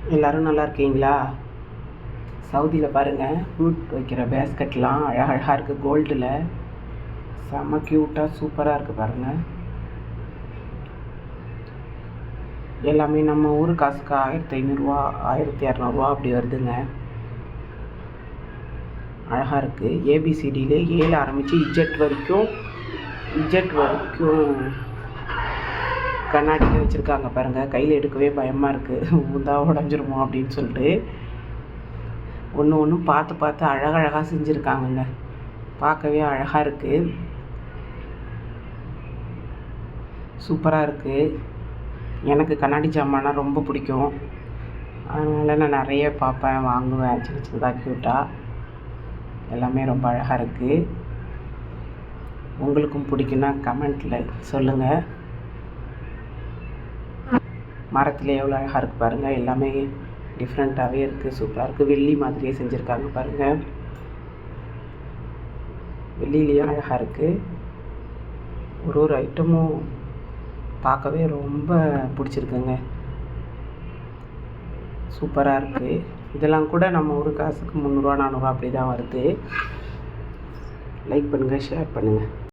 எல்லோரும் நல்லா இருக்கீங்களா? சவுதியில் பாருங்கள், ஃப்ரூட் வைக்கிற பேஸ்கெட்லாம் அழகழகாக இருக்குது. கோல்டில் செம்ம க்யூட்டாக சூப்பராக இருக்குது பாருங்கள். எல்லாமே நம்ம ஊர் காசுக்கு 1500 1200 அப்படி வருதுங்க. அழகாக இருக்குது. ஏபிசிடியில் 7 ஆரம்பித்து இஜெட் வரைக்கும் கண்ணாடியில் வச்சுருக்காங்க பாருங்கள். கையில் எடுக்கவே பயமாக இருக்குது, ஊந்தா உடஞ்சிருமோ அப்படின்னு சொல்லிட்டு. ஒன்று பார்த்து அழகழகாக செஞ்சுருக்காங்கங்க. பார்க்கவே அழகாக இருக்குது, சூப்பராக இருக்குது. எனக்கு கண்ணாடி ஜாமான்னா ரொம்ப பிடிக்கும். அதனால் நான் நிறைய பார்ப்பேன், வாங்குவேன். சின்ன சின்னதாக க்யூட்டாக எல்லாமே ரொம்ப அழகாக இருக்குது. உங்களுக்கும் பிடிக்குன்னா கமெண்ட்டில் சொல்லுங்கள். மரத்தில் எவ்வளோ அழகாக இருக்குது பாருங்கள். எல்லாமே டிஃப்ரெண்ட்டாகவே இருக்குது, சூப்பராக இருக்குது. வெள்ளி மாதிரியே செஞ்சுருக்காங்க பாருங்கள். வெள்ளிலேயும் அழகாக இருக்குது. ஒரு ஐட்டமும் பார்க்கவே ரொம்ப பிடிச்சிருக்குங்க, சூப்பராக இருக்குது. இதெல்லாம் கூட நம்ம ஒரு காசுக்கு 300 400 அப்படி தான் வருது. லைக் பண்ணுங்கள், ஷேர் பண்ணுங்கள்.